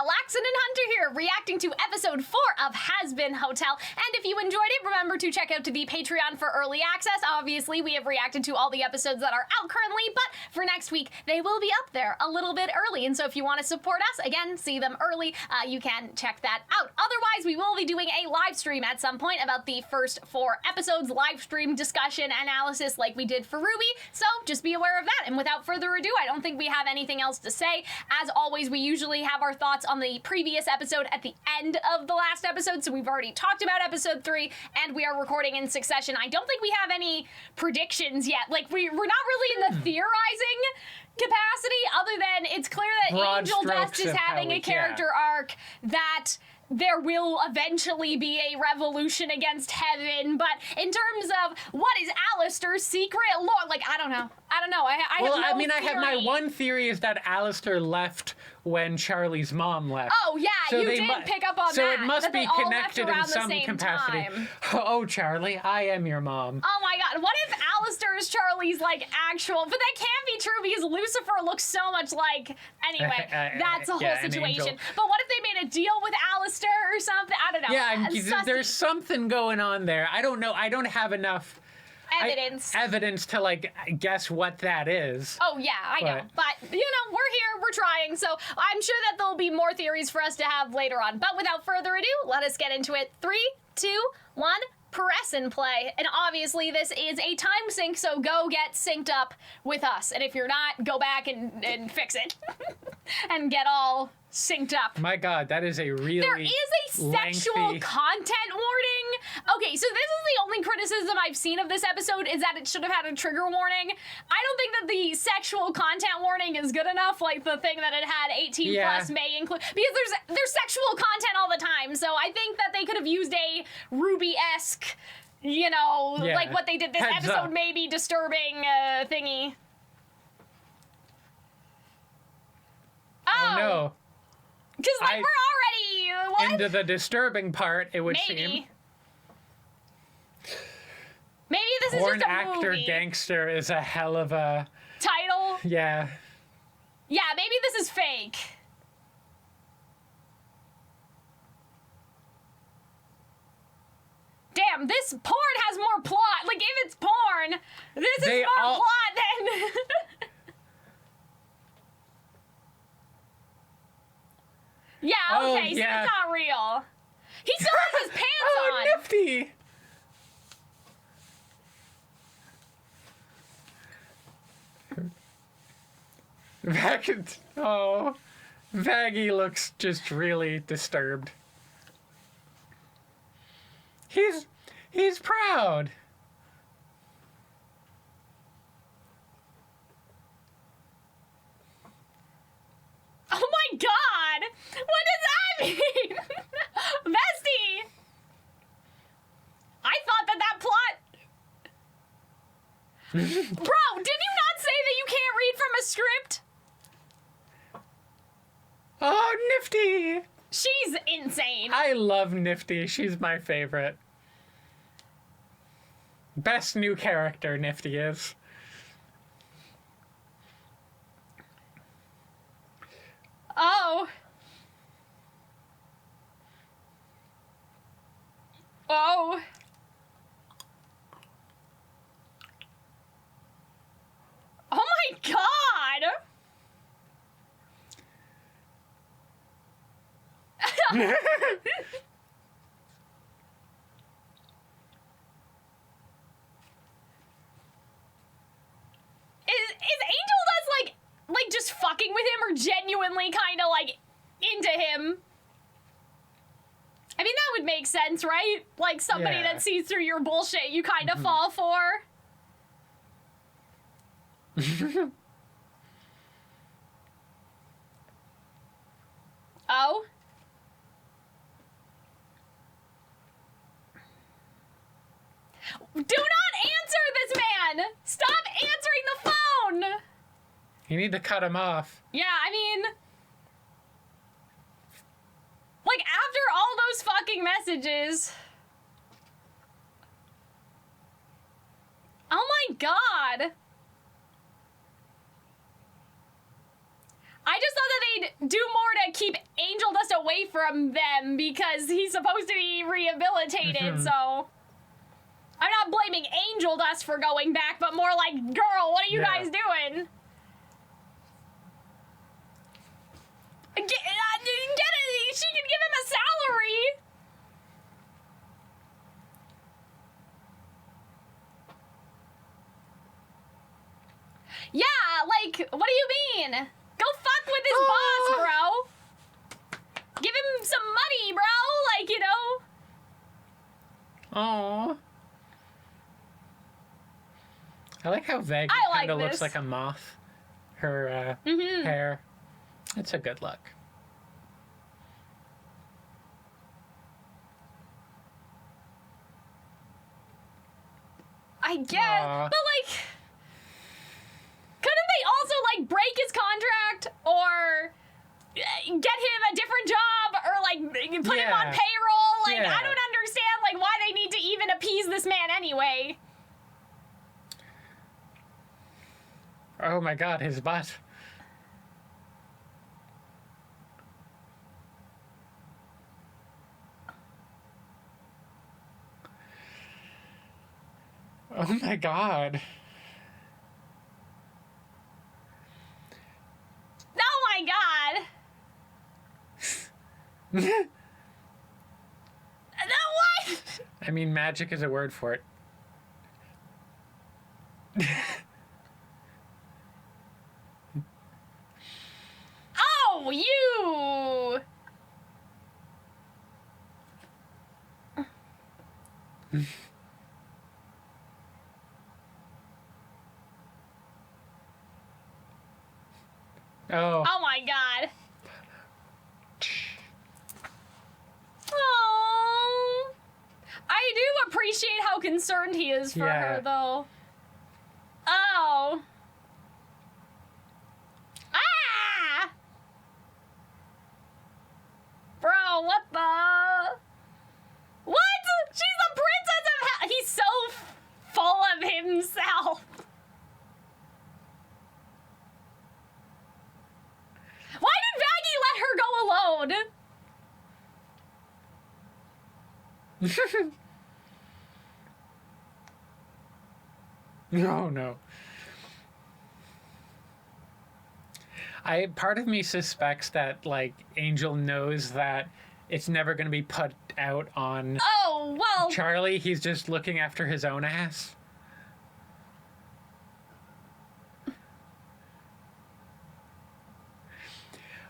Calxiyn and Hunter here, reacting to episode 4 of Hazbin Hotel. And if you enjoyed it, remember to check out the Patreon for early access. Obviously, we have reacted to all the episodes that are out currently, but for next week, they will be up there a little bit early. And so if you want to support us, again, see them early, you can check that out. Otherwise, we will be doing a live stream at some point about the first 4 episodes, live stream discussion, analysis like we did for Ruby. So just be aware of that. And without further ado, I don't think we have anything else to say. As always, we usually have our thoughts on the previous episode at the end of the last episode, so we've already talked about episode 3, and we are recording in succession. I don't think we have any predictions yet. Like, we're not really in the theorizing capacity, other than it's clear that Broad Angel Dust strokes is of having how a character arc, that there will eventually be a revolution against heaven, but in terms of what is Alistair's secret lore, like, I don't know. I have no I have my theory. one theory is that Alistair left when Charlie's mom left. Oh yeah, So you they did pick up on that. So it must that be they all connected left in around the some same capacity. time. Oh, Charlie, I am your mom. Oh my god, what if Alistair is Charlie's, like, actual... But that can't be true because Lucifer looks so much like... Anyway, that's the whole situation. But what if they made a deal with Alistair or something? I don't know. Yeah, there's something going on there. I don't know. I don't have enough... Evidence to, like, guess what that is. Oh, yeah, I know. But, you know, we're here, we're trying, so I'm sure that there'll be more theories for us to have later on. But without further ado, let us get into it. 3, 2, 1, press and play. And obviously this is a time sync, so go get synced up with us. And if you're not, go back and fix it. And get all synced up. My god, that is a really There is a sexual content warning. Okay, so this is the only criticism I've seen of this episode, is that it should have had a trigger warning. I don't think that the sexual content warning is good enough, like the thing that it had 18 plus may include, because there's sexual content all the time. So I think that they could have used a Ruby-esque, you know, like what they did this episode, maybe disturbing thingy. Oh no. Because, like, we're already... What? Into the disturbing part, it would seem. Maybe this is just a movie. Porn actor gangster is a hell of a... title? Yeah. Yeah, maybe this is fake. Damn, this porn has more plot. Like, if it's porn, this is more plot than... Yeah, okay, so it's not real. He still has his pants on. Oh, nifty! Vaggie looks just really disturbed. He's proud. Oh my god! What does that mean? Bestie! I thought that plot... Bro, did you not say that you can't read from a script? Oh, Nifty! She's insane. I love Nifty. She's my favorite. Best new character, Nifty is. Oh. Oh. Oh my god! Is Angel Dust, like just fucking with him, or genuinely kind of, like, into him? I mean, that would make sense, right? Like, somebody that sees through your bullshit, you kind of fall for. Oh? Do not answer this man! Stop answering the phone! You need to cut him off. Yeah, I mean... Like, after all those fucking messages... Oh my god! I just thought that they'd do more to keep Angel away from them because he's supposed to be rehabilitated, so... I'm not blaming Angel Dust for going back, but more like, girl, what are you guys doing? Get it! She can give him a salary! Yeah, like, what do you mean? Go fuck with his boss, bro! Give him some money, bro! Like, you know? Aww. I like how Veg kind of looks like a moth. Her hair. It's a good look. I guess, but like, couldn't they also like break his contract or get him a different job or like put him on payroll? Like, I don't understand like why they need to even appease this man anyway. Oh my god, his butt. Oh my god. Oh my god. No, what? I mean, magic is a word for it. Oh, you. Oh. Oh my god. Oh. I do appreciate how concerned he is for her, though. Oh. Ah! Bro, what the? What? She's the princess of he's so full of himself. Why did Maggie let her go alone? No, no. Part of me suspects that like Angel knows that it's never going to be put out on Charlie. He's just looking after his own ass.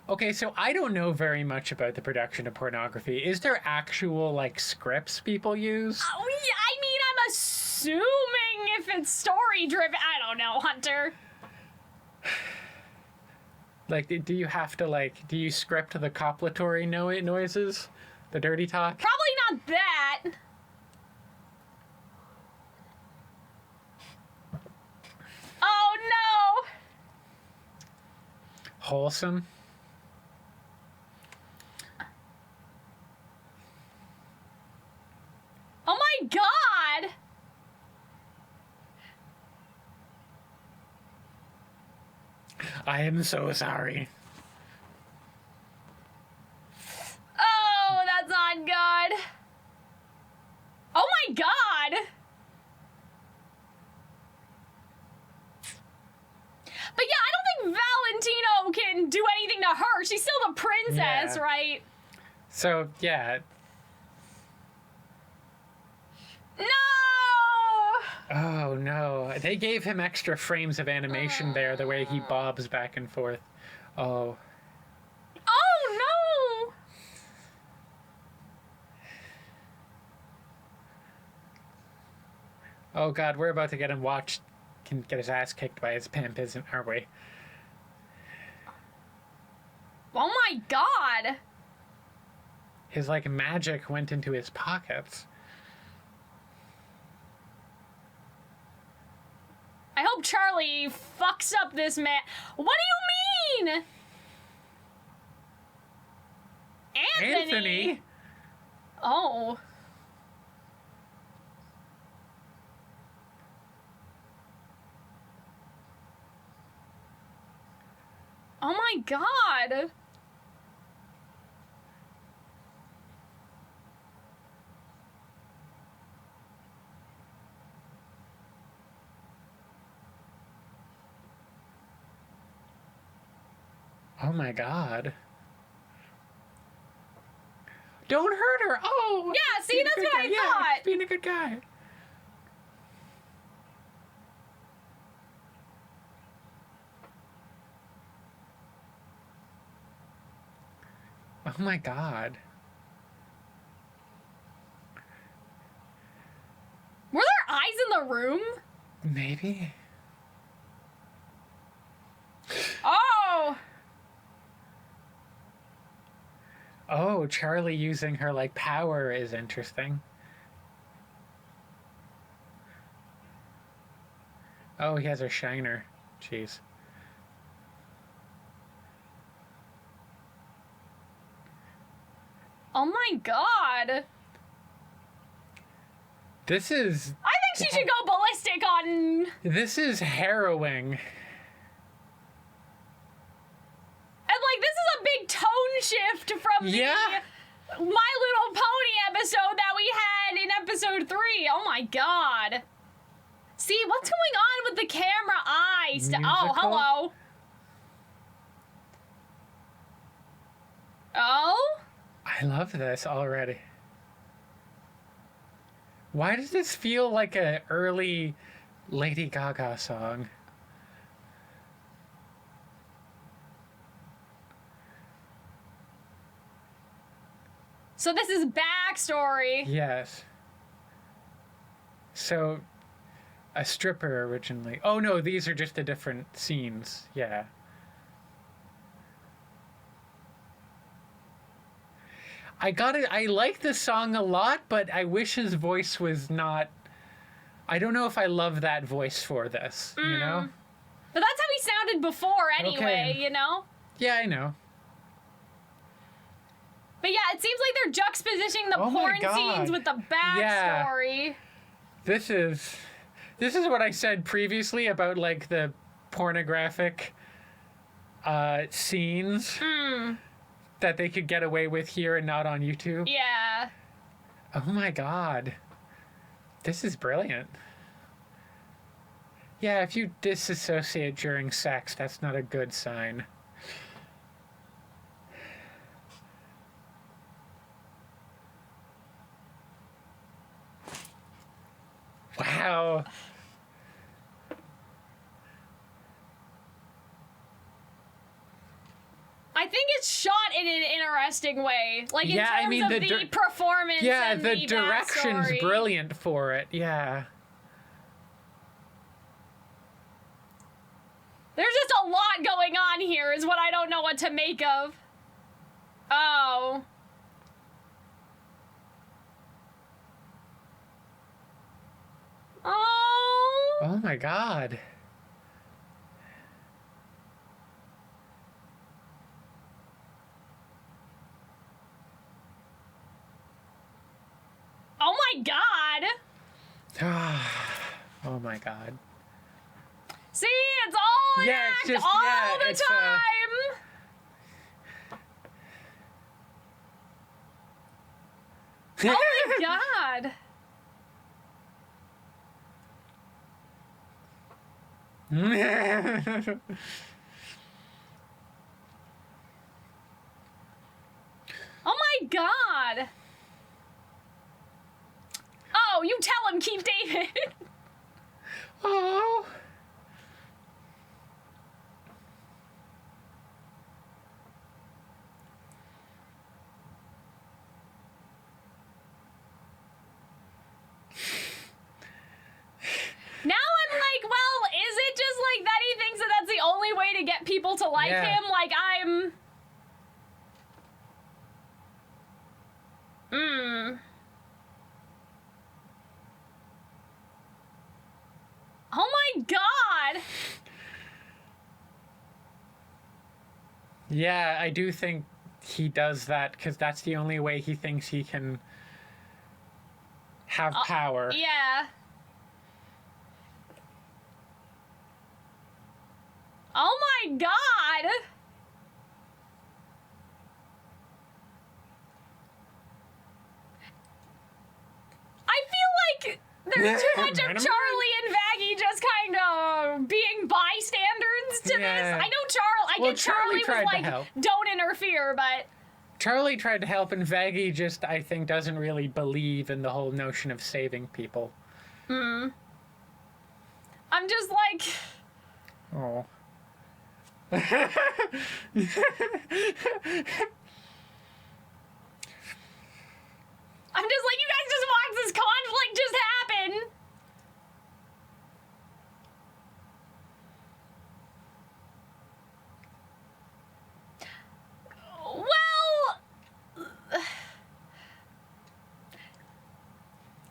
Okay, so I don't know very much about the production of pornography. Is there actual, like, scripts people use? Oh, yeah, I mean, I'm assuming if it's story-driven. I don't know, Hunter. Like, do you have to, like, do you script the copulatory noises? The dirty talk? Probably not that. Oh, no. Wholesome? Oh my god! I am so sorry. Oh, that's not good. Oh my god! But yeah, I don't think Valentino can do anything to her. She's still the princess, right? So, yeah. No! Oh, no. They gave him extra frames of animation there, the way he bobs back and forth. Oh. Oh, no! Oh, God, we're about to get him can get his ass kicked by his pimp, aren't we? Oh my god! His, like, magic went into his pockets. I hope Charlie fucks up this man. What do you mean? Anthony? Oh. Oh my god. Oh my god. Don't hurt her! Oh! Yeah, see, that's what I thought! Being a good guy. Oh my god. Were there eyes in the room? Maybe. Oh! Oh, Charlie using her, like, power is interesting. Oh, he has a shiner. Jeez. Oh my god. This is... I think she should go ballistic on... This is harrowing. And, like, this is a big tone shift from the My Little Pony episode that we had in episode 3. Oh my god. See, what's going on with the camera eyes? Oh, hello. Oh? I love this already. Why does this feel like an early Lady Gaga song? So this is backstory. Yes. So, a stripper originally. Oh no, these are just the different scenes. Yeah. I like this song a lot, but I wish his voice was not... I don't know if I love that voice for this, you know? But that's how he sounded before anyway, Okay. you know? Yeah, I know. But yeah, it seems like they're juxtaposing the Oh my porn God. scenes with the backstory. This is what I said previously about, like, the pornographic scenes that they could get away with here and not on YouTube. Yeah. Oh my god. This is brilliant. Yeah, if you disassociate during sex, that's not a good sign. Wow. I think it's shot in an interesting way. Like, in Yeah, terms I mean, of the the performance Yeah, and the direction's backstory. brilliant for it. Yeah. There's just a lot going on here is what I don't know what to make of. Oh. Oh. Oh my god. Oh my god. Oh my god. See, it's all an Yeah, act it's just- all yeah, the it's, time. Oh my god. Oh my god. Oh, you tell him, Keith David. Oh. Now I'm like, well, is it just like that he thinks that that's the only way to get people to like Yeah. him? Like, I'm... Oh my god! Yeah, I do think he does that because that's the only way he thinks he can have power. Yeah. Oh my god! I feel like there's too much of Dynamite? Charlie and Vaggie just kind of being bystanders to Yeah. this. I I Well, get Charlie Charlie was tried to like, help. don't interfere, but... Charlie tried to help, and Vaggie just, I think, doesn't really believe in the whole notion of saving people. I'm just like... Oh. I'm just like, you guys just watch this conflict just happen. Well,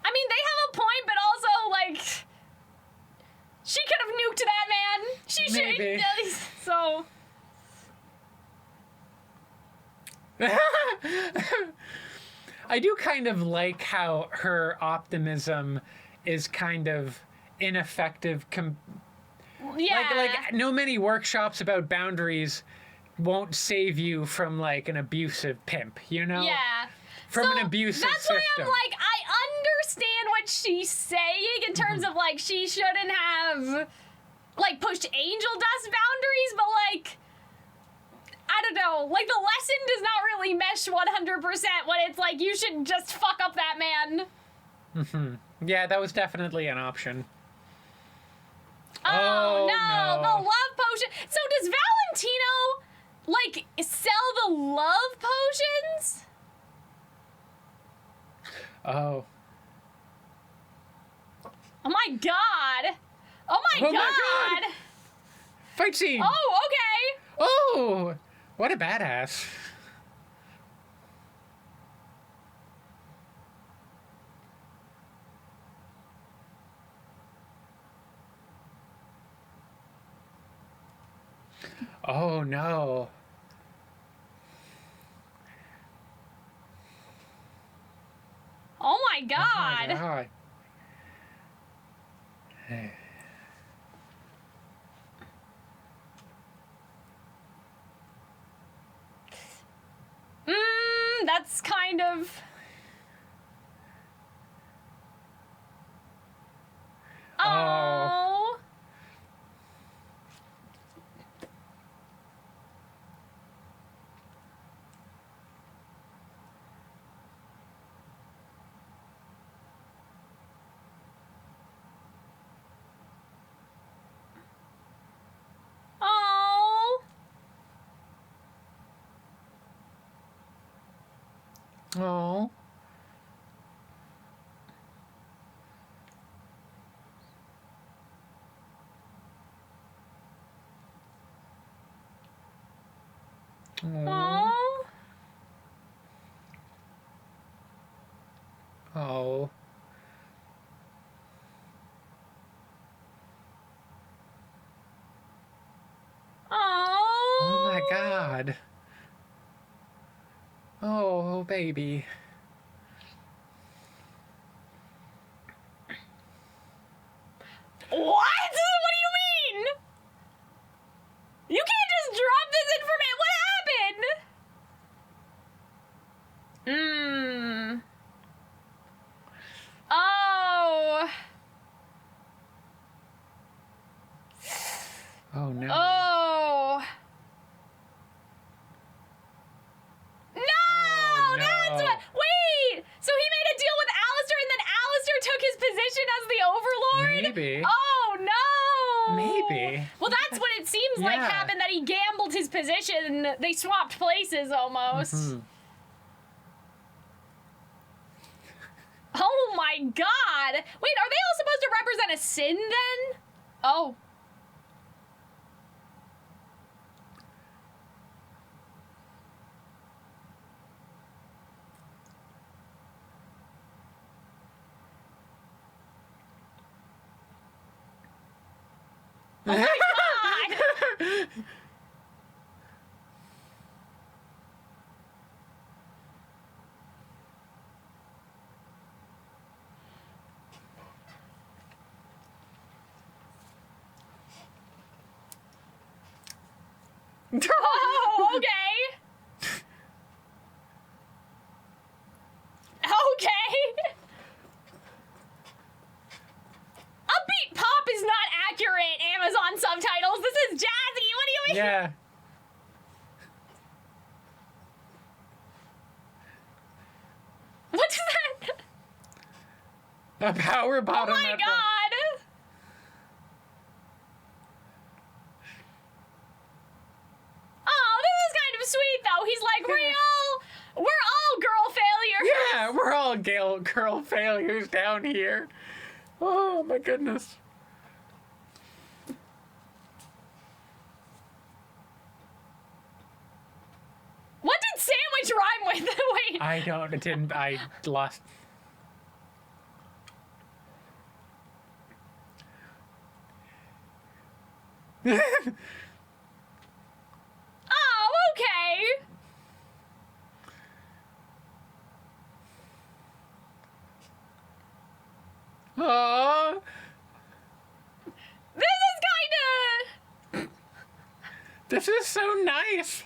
I mean, they have a point, but also, like, she could have nuked that man. She should. Maybe. So. I do kind of like how her optimism is kind of ineffective. Yeah. Like no many workshops about boundaries won't save you from like an abusive pimp, you know? Yeah. From an abusive that's system. Why I'm like, I understand what she's saying in terms of like she shouldn't have like pushed Angel Dust boundaries, but like I don't know, like the lesson does not really mesh 100% when it's like you should just fuck up that man. Yeah, that was definitely an option. Oh no, the love potion. So does Valentino like sell the love potions? Oh. Oh my god. Oh my Oh god. my God. Fight scene. Oh, okay. Oh, what a badass. Oh no. Oh my god. Oh my God. That's kind of... Oh. Oh. Oh. Oh. Oh. Oh my God. Oh, baby. What? What do you mean? You can't just drop this information. What happened? Oh. Oh no. Oh. No! Oh, no. That's what. Wait! So he made a deal with Alistair and then Alistair took his position as the Overlord? Maybe. Oh no! Maybe. Well, that's what it seems like Yeah. happened, that he gambled his position. They swapped places almost. Mhm. Oh my god! Wait, are they all supposed to represent a sin then? Oh. Oh my god! Oh, okay. Okay. Upbeat pop is not accurate, Amazon subtitles. This is jazzy. What do you mean? Yeah. A power Oh bottom. my god! Oh, this is kind of sweet though. He's like, we're all girl failures. Yeah, we're all girl failures down here. Oh my goodness. What did sandwich rhyme with? Wait. I lost. Oh, okay. Oh, this is so nice.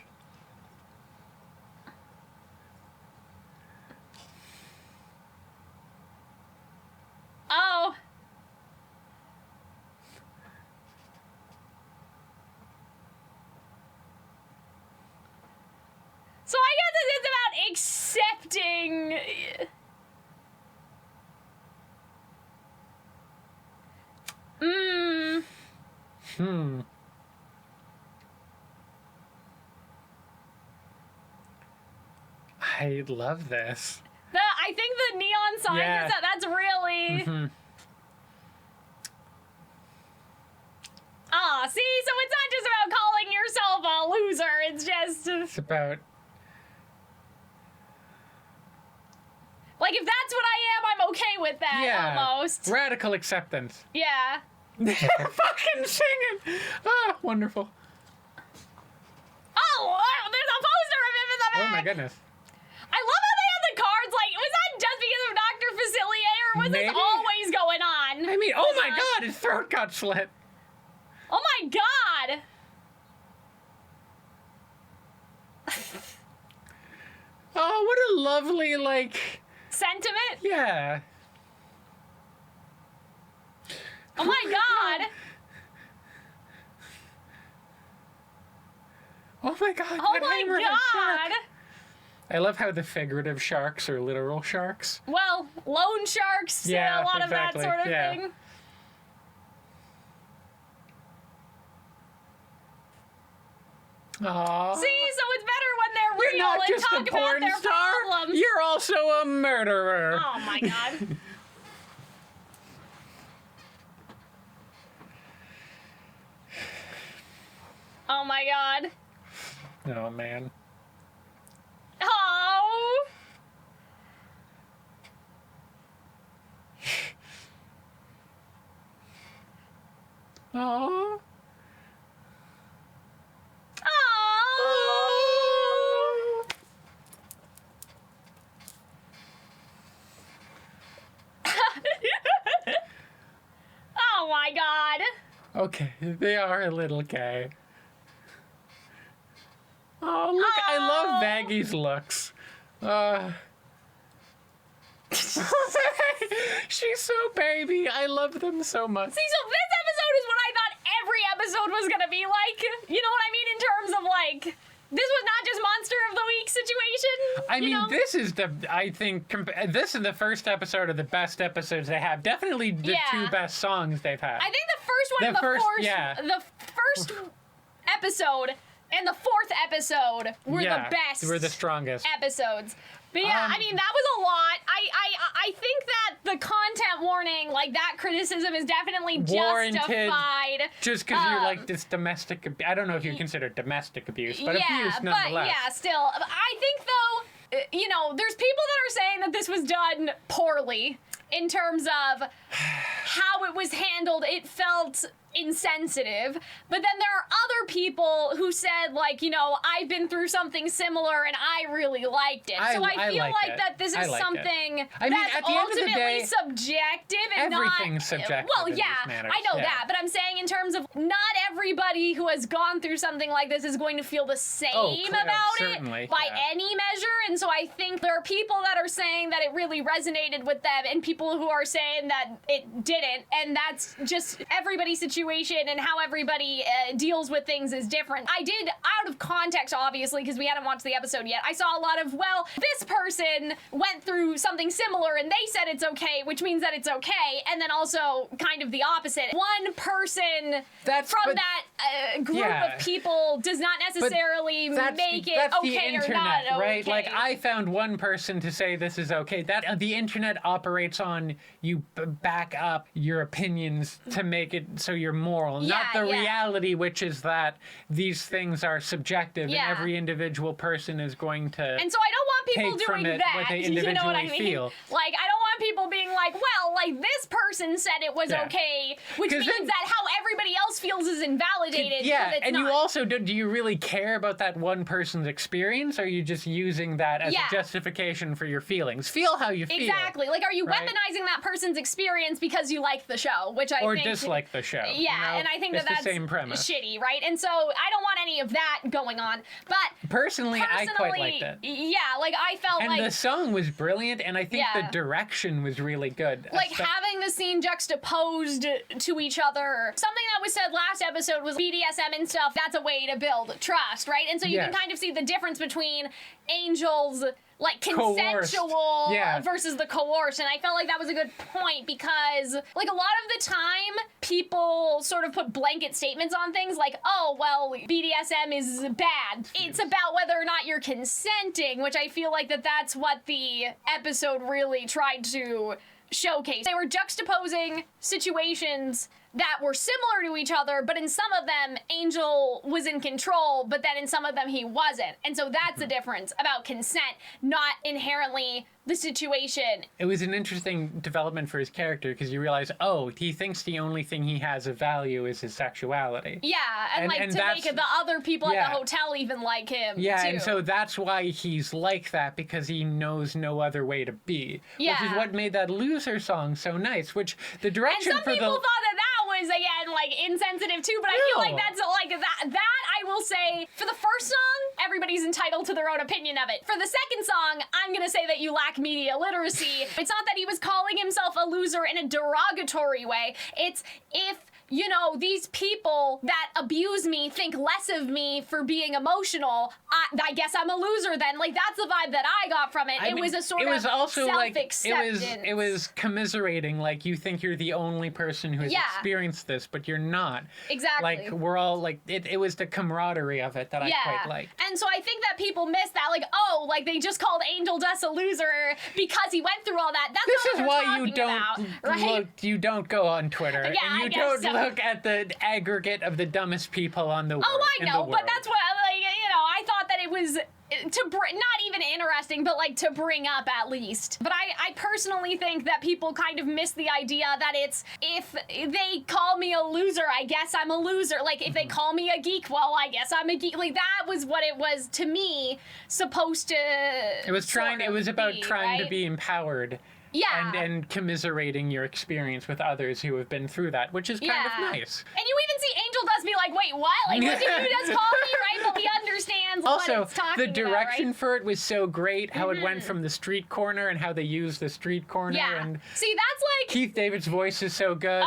Oh. So I guess this is about accepting. I love this. I think the neon sign Yeah. is that's really. Ah, see, so it's not just about calling yourself a loser. It's just It's about. like if that's what I am, I'm okay with that Yeah. almost. Radical acceptance. Yeah. They're fucking singing. Ah, wonderful. Oh, there's a poster of him in the back. Oh my goodness. I love how they have the cards. Like, was that just because of Dr. Facilier, or was Maybe. this always going on? I mean, oh my god, his throat got slit. Oh my god! Oh, what a lovely, like, Sentiment? yeah. Oh my god! Oh my god. Oh that my hammerhead shark. god! I love how the figurative sharks are literal sharks. Well, loan sharks, Yeah, a lot exactly, of that sort of yeah. thing. Aww. See, so it's better when they're You're real not and just talk a about porn their star. problems. You're also a murderer. Oh my god. Oh my god. Oh man. Oh. Aww. Oh. Oh my god. Okay, they are a little gay. Oh, look, I love Oh. Maggie's looks. She's so baby. I love them so much. See, so this episode is what I thought every episode was gonna be like. You know what I mean? In terms of like, this was not just Monster of the Week situation. I you mean, know? this is I think, this is the first episode of the best episodes they have. Definitely the Yeah. two best songs they've had. I think the first one The and the first- fourth, yeah. the first episode and the fourth episode were yeah, the best. We're the strongest. Episodes. But yeah, I mean, that was a lot. I think that the content warning, like that criticism, is definitely Warranted. justified. Just because you're like this domestic, I don't know if you consider it domestic abuse, but abuse nonetheless. But yeah, still, I think though, you know, there's people that are saying that this was done poorly in terms of how it was handled. It felt insensitive. But then there are other people who said, like, you know, I've been through something similar and I really liked it. So I feel liked like it. that this I is liked it. something I mean, that's at the end of the ultimately day, subjective and everything's not subjective well, in yeah, these matters, I know yeah. that, but I'm saying in terms of not everybody who has gone through something like this is going to feel the same about certainly, it by yeah. any measure. And so I think there are people that are saying that it really resonated with them, and people who are saying that it didn't, and that's just everybody's situation and how everybody deals with things is different. I did, out of context, obviously, because we hadn't watched the episode yet, I saw a lot of, well, this person went through something similar and they said it's okay, which means that it's okay, and then also kind of the opposite. One person from that group of people does not necessarily make it that's okay the internet, or not okay. right? Like, I found one person to say this is okay. That the internet operates on you back up your opinions to make it so you're moral, not the reality, which is that these things are subjective and every individual person is going to. And so I don't want people doing that. What they individually you know what I mean? feel. Like, I don't want people being like, well, like, this person said it was okay, which means that how everybody else feels is invalidated. Yeah, and not. you also, do you really care about that one person's experience, or are you just using that as a justification for your feelings? Feel how you feel. Exactly. Like, are you weaponizing that person's experience because you like the show, which I think... Or dislike the show. Yeah, you know? and I think it's that's the same premise. Shitty, right? And so I don't want any of that going on, but... Personally, I quite liked it. Yeah, like, I felt and the song was brilliant, and I think the direction was really good. Like, having the scene juxtaposed to each other. Something that was said last episode was BDSM and stuff, that's a way to build trust, right? And so you can kind of see the difference between Angel's, like, consensual versus the coerced. And I felt like that was a good point because, like, a lot of the time, people sort of put blanket statements on things like, oh, well, BDSM is bad. It's about whether or not you're consenting, which I feel like that's what the episode really tried to showcase. They were juxtaposing situations that were similar to each other, but in some of them, Angel was in control, but then in some of them, he wasn't. And so that's the difference about consent, not inherently the situation. It was an interesting development for his character because you realize, oh, he thinks the only thing he has of value is his sexuality. Yeah, and like, to make the other people at the hotel even like him, Yeah, too. and so that's why he's like that, because he knows no other way to be. Yeah. Which is what made that Loser song so nice, which the direction and some people thought that was, again, like, insensitive, too, but I feel like that's, like, that I will say, for the first song, everybody's entitled to their own opinion of it. For the second song, I'm gonna say that you lack media literacy. It's not that he was calling himself a loser in a derogatory way. It's if, you know, these people that abuse me think less of me for being emotional, I guess I'm a loser then. Like, that's the vibe that I got from it. It was a sort of self-acceptance. It was commiserating, like, you think you're the only person who has experienced this, but you're not. Exactly. Like, we're all, like, it was the camaraderie of it that I quite liked. And so I think that people miss that, like, oh, like, they just called Angel Dust a loser because he went through all that. That's this not is what why we're you talking don't about, right? look, you don't go on Twitter, and you don't look at the aggregate of the dumbest people on the world. Oh, I know, but that's what, like, you know, I thought that it was not even interesting, but, like, to bring up at least. But I personally think that people kind of miss the idea that it's, if they call me a loser, I guess I'm a loser. Like, if they call me a geek, well, I guess I'm a geek. Like, that was what it was, to me, supposed to It was about trying to be empowered. Yeah. And commiserating your experience with others who have been through that, which is kind of nice. And you even see Angel Dust be like, wait, what? Like, what did you just call me, right? But he understands also, what it's talking the direction about, right? for it was so great, how it went from the street corner and how they used the street corner. Yeah. And see, that's like... Keith David's voice is so good.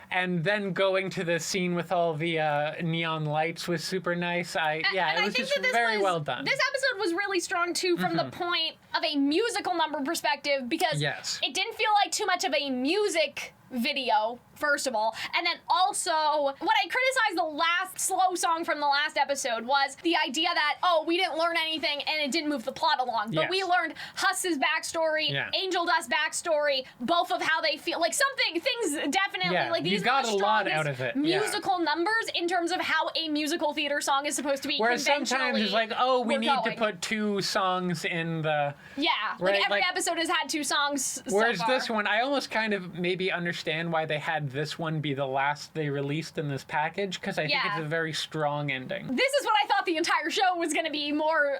And then going to the scene with all the neon lights was super nice. It was just very well done. This episode was really strong, too, from the point of a musical number perspective, because it didn't feel like too much of a music video, first of all. And then also, what I criticized the last slow song from the last episode was the idea that, oh, we didn't learn anything and it didn't move the plot along. But we learned Husk's backstory, Angel Dust's backstory, both of how they feel. Like, things definitely, like, these got are a the lot out of it. musical numbers in terms of how a musical theater song is supposed to be. Whereas sometimes it's like, oh, we need to put 2 songs in the... Yeah, right? Like, every episode has had 2 songs whereas so far. This one, I almost kind of maybe understand why they had this one be the last they released in this package, because I think it's a very strong ending. This is what I thought the entire show was going to be more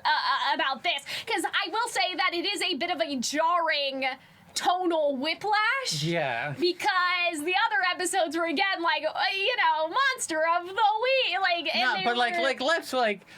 about this, because I will say that it is a bit of a jarring tonal whiplash. Yeah. Because the other episodes were again like, you know, monster of the week, like. And but let's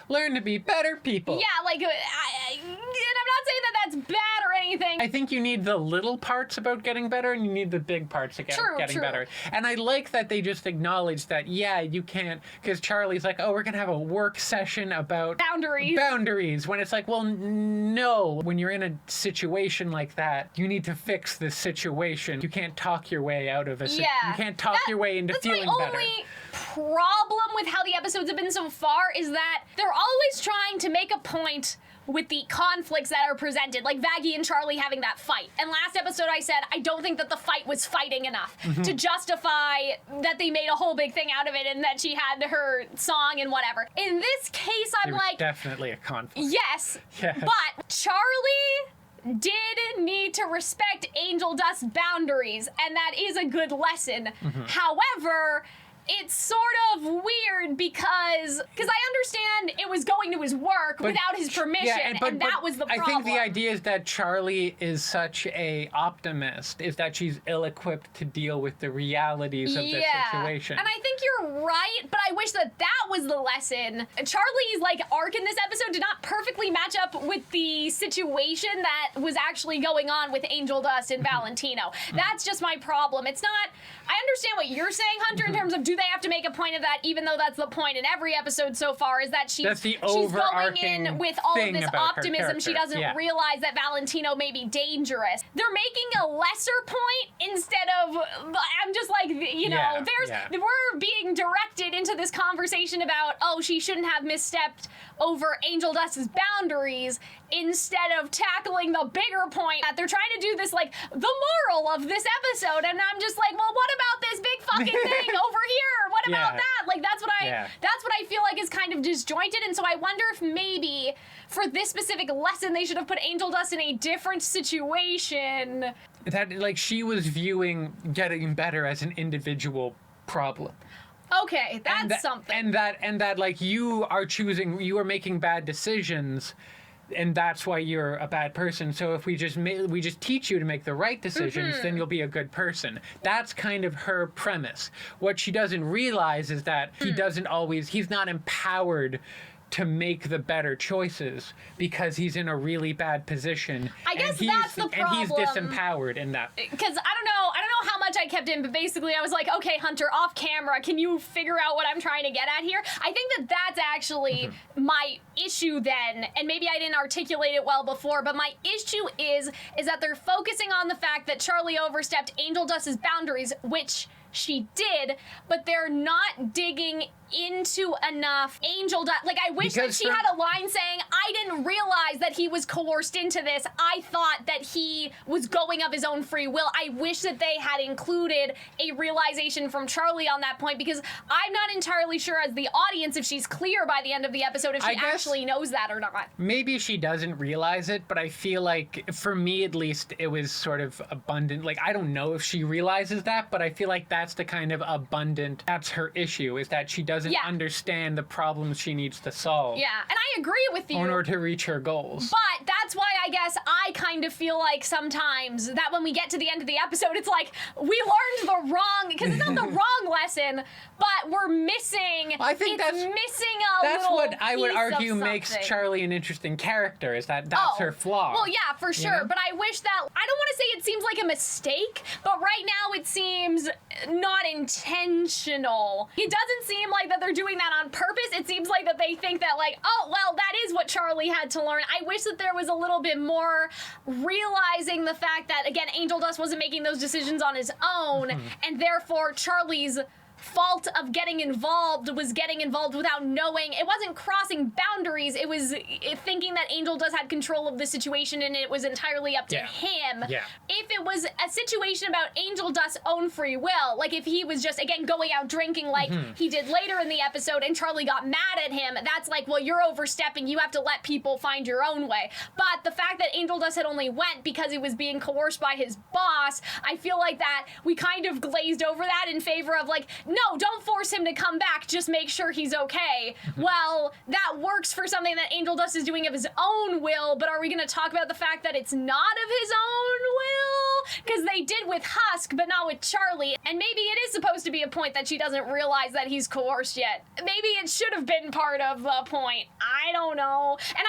learn to be better people. Yeah, like, and I'm not saying that that's bad or anything. I think you need the little parts about getting better, and you need the big parts about getting better. And I like that they just acknowledge that, yeah, you can't, because Charlie's like, oh, we're going to have a work session about boundaries. When it's like, well, no. When you're in a situation like that, you need to fix this situation. You can't talk your way out of a situation. You can't talk your way into feeling better. That's my only problem with how the episodes have been so far, is that they're always trying to make a point with the conflicts that are presented, like Vaggie and Charlie having that fight. And last episode I said, I don't think that the fight was fighting enough to justify that they made a whole big thing out of it and that she had her song and whatever. In this case, I'm like... definitely a conflict. Yes, but Charlie did need to respect Angel Dust's boundaries, and that is a good lesson. However, it's sort of weird because I understand it was going to his work without his permission, and that was the problem. I think the idea is that Charlie is such a optimist, is that she's ill-equipped to deal with the realities of the situation. And I think you're right, but I wish that was the lesson. Charlie's arc in this episode did not perfectly match up with the situation that was actually going on with Angel Dust and Valentino. That's just my problem. It's not... I understand what you're saying, Hunter, in terms of do they have to make a point of that, even though that's the point in every episode so far, is that she's going in with all of this optimism. She doesn't realize that Valentino may be dangerous. They're making a lesser point instead of, I'm just like, we're being directed into this conversation about, oh, she shouldn't have misstepped over Angel Dust's boundaries, instead of tackling the bigger point that they're trying to do this, the moral of this episode. And I'm just like, well, what about this big fucking thing over here? What about that? That's what I feel like is kind of disjointed. And so I wonder if maybe for this specific lesson, they should have put Angel Dust in a different situation. That, she was viewing getting better as an individual problem. Okay, that's something. And that you are making bad decisions, and that's why you're a bad person. So if we just teach you to make the right decisions, then you'll be a good person. That's kind of her premise. What she doesn't realize is that he's not empowered to make the better choices because he's in a really bad position. I guess that's the problem. And he's disempowered in that. Because I don't know how much I kept in, but basically I was like, okay, Hunter, off camera, can you figure out what I'm trying to get at here? I think that's actually my issue then, and maybe I didn't articulate it well before, but my issue is that they're focusing on the fact that Charlie overstepped Angel Dust's boundaries, which she did, but they're not digging into enough Angel Dust. I wish that she had a line saying, I didn't realize that he was coerced into this. I thought that he was going of his own free will. I wish that they had included a realization from Charlie on that point, because I'm not entirely sure as the audience if she's clear by the end of the episode if she actually knows that or not. Maybe she doesn't realize it, but I feel like, for me at least, it was sort of abundant. I don't know if she realizes that, but I feel like that's the kind of abundant, that's her issue, is that she doesn't understand the problems she needs to solve. Yeah, and I agree with you. In order to reach her goals. But that's why I guess I kind of feel like sometimes that when we get to the end of the episode, it's like we learned the wrong, because it's not the wrong lesson, but we're missing. I think that's missing that's little what I would piece argue of makes something. Charlie an interesting character, is that that's her flaw. Well, yeah, for sure. You know? But I wish that, I don't want to say it seems like a mistake, but right now it seems not intentional. It doesn't seem like that they're doing that on purpose. It seems like that they think that oh, well, that is what Charlie had to learn. I wish that there was a little bit more realizing the fact that, again, Angel Dust wasn't making those decisions on his own, and therefore Charlie's fault of getting involved was getting involved without knowing. It wasn't crossing boundaries. It was thinking that Angel Dust had control of the situation and it was entirely up to him. Yeah. If it was a situation about Angel Dust's own free will, if he was just, again, going out drinking like he did later in the episode and Charlie got mad at him, that's well, you're overstepping. You have to let people find your own way. But the fact that Angel Dust had only went because he was being coerced by his boss, I feel like that we kind of glazed over that in favor of no, don't force him to come back, just make sure he's okay. Well, that works for something that Angel Dust is doing of his own will, but are we going to talk about the fact that it's not of his own will? because they did with Husk, but not with Charlie. And maybe it is supposed to be a point that she doesn't realize that he's coerced yet. Maybe it should have been part of the point. I don't know. And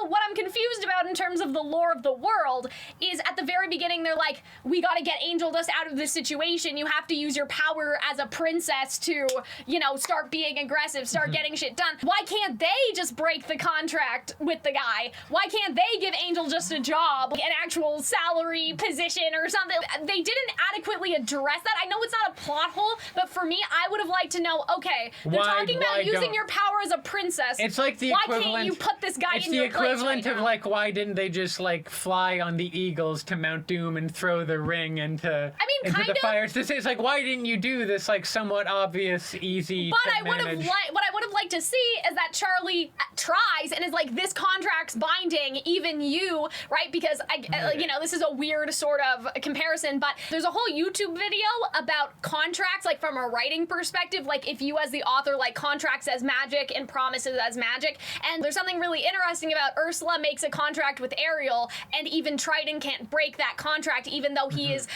what I'm confused about in terms of the lore of the world is at the very beginning, they're like, we gotta get Angel Dust out of this situation. You have to use your power as a princess to, start being aggressive, start getting shit done. Why can't they just break the contract with the guy? Why can't they give Angel just a job, an actual salary position or something? They didn't adequately address that. I know it's not a plot hole, but for me, I would have liked to know, okay, they're talking about using your power as a princess. It's like the why equivalent. Why can't you put this guy in your place? It's the equivalent right of like, why didn't they just like fly on the eagles to Mount Doom and throw the ring into the fires? It's like, why didn't you do this like somewhat obvious, easy? But what I would have liked to see is that Charlie tries and is like, this contract's binding, even you, right? Because this is a weird sort of comparison, but there's a whole YouTube video about contracts, like from a writing perspective, like if you as the author like contracts as magic and promises as magic. And there's something really interesting about Ursula makes a contract with Ariel, and even Triton can't break that contract, even though he is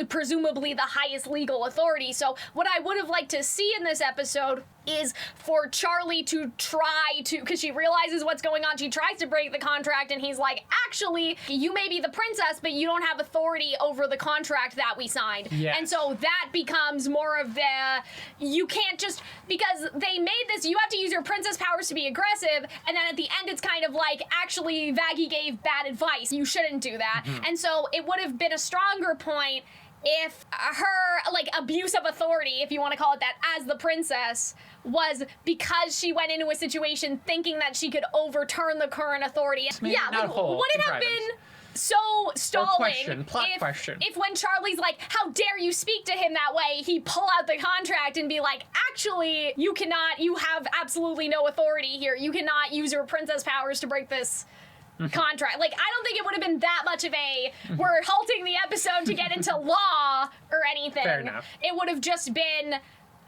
presumably the highest legal authority. So what I would have liked to see in this episode is for Charlie to try to, because she realizes what's going on, she tries to break the contract, and he's like, actually, you may be the princess, but you don't have authority over the contract that we signed. Yes. And so that becomes more of you can't just, because they made this, you have to use your princess powers to be aggressive, and then at the end it's kind of like, actually, Vaggie gave bad advice, you shouldn't do that. And so it would have been a stronger point if her, like, abuse of authority, if you want to call it that, as the princess, was because she went into a situation thinking that she could overturn the current authority. Maybe would it have been so stalling plot question. If when Charlie's like, how dare you speak to him that way, he'd pull out the contract and be like, actually, you have absolutely no authority here. You cannot use your princess powers to break this contract. Like, I don't think it would have been that much of we're halting the episode to get into law or anything. Fair enough. It would have just been,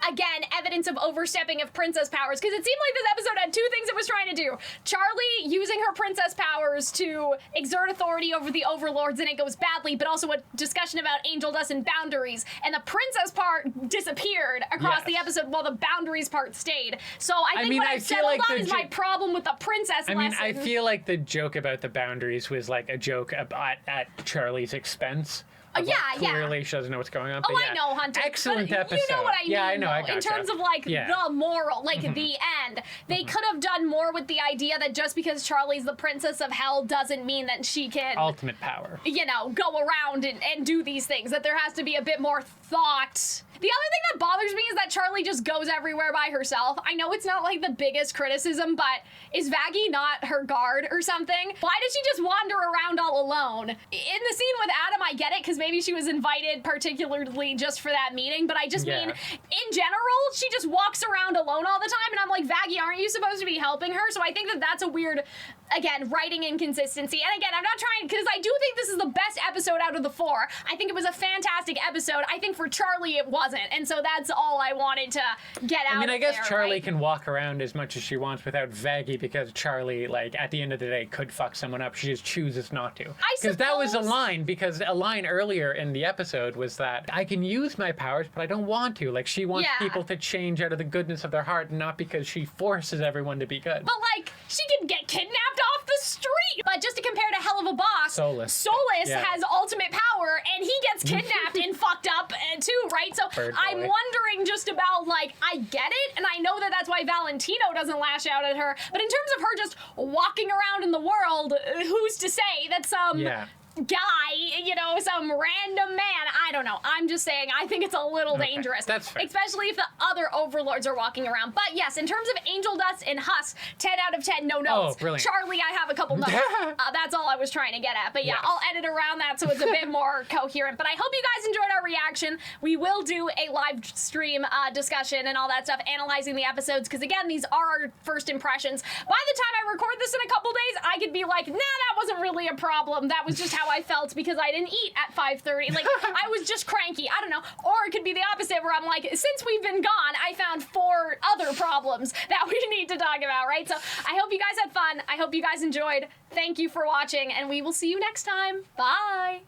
again, evidence of overstepping of princess powers, because it seemed like this episode had two things it was trying to do. Charlie using her princess powers to exert authority over the overlords, and it goes badly, but also a discussion about Angel Dust and boundaries, and the princess part disappeared across the episode while the boundaries part stayed. So I think what I've settled on is my problem with the princess lesson. I feel like the joke about the boundaries was like a joke at Charlie's expense. Clearly she doesn't know what's going on. Oh, I know, Hunter. Excellent episode. You know what I mean, I know, I gotcha. In terms of, like, the moral, like, the end. They could have done more with the idea that just because Charlie's the princess of hell doesn't mean that she can... ultimate power. Go around and do these things. That there has to be a bit more thought. The other thing that bothers me is that Charlie just goes everywhere by herself. I know it's not, like, the biggest criticism, but is Vaggie not her guard or something? Why does she just wander around all alone? In the scene with Adam, I get it, because maybe she was invited particularly just for that meeting, but I just mean, in general, she just walks around alone all the time, and I'm like, Vaggie, aren't you supposed to be helping her? So I think that that's a weird, again, writing inconsistency. And again, I'm not trying, because I do think this is the best episode out of the four. I think it was a fantastic episode. I think for Charlie, it wasn't. And so that's all I wanted to get out of I guess there, Charlie can walk around as much as she wants without Vaggie, because Charlie, like, at the end of the day, could fuck someone up. She just chooses not to. Because that was a line, because a line earlier in the episode was that, I can use my powers, but I don't want to. Like, she wants people to change out of the goodness of their heart, not because she forces everyone to be good. But, like, she can get kidnapped off the street. But just to compare to Hell of a Boss, Solus has ultimate power, and he gets kidnapped and fucked up, too, right? So I'm wondering just about, like, I get it, and I know that that's why Valentino doesn't lash out at her, but in terms of her just walking around in the world, who's to say that some guy, some random man, I don't know. I'm just saying, I think it's a little dangerous. That's fair. Especially if the other overlords are walking around. But yes, in terms of Angel Dust and Husk, 10 out of 10, no notes. Oh, brilliant. Charlie, I have a couple notes. That's all I was trying to get at. But yeah, I'll edit around that so it's a bit more coherent. But I hope you guys enjoyed our reaction. We will do a live stream discussion and all that stuff, analyzing the episodes, because again, these are our first impressions. By the time I record this in a couple days, I could be like, nah, that wasn't really a problem. That was just how I felt because I didn't eat at 5:30. Like, I was just cranky. I don't know. Or it could be the opposite, where I'm like, since we've been gone, I found 4 other problems that we need to talk about, right? So I hope you guys had fun. I hope you guys enjoyed. Thank you for watching, and we will see you next time. Bye.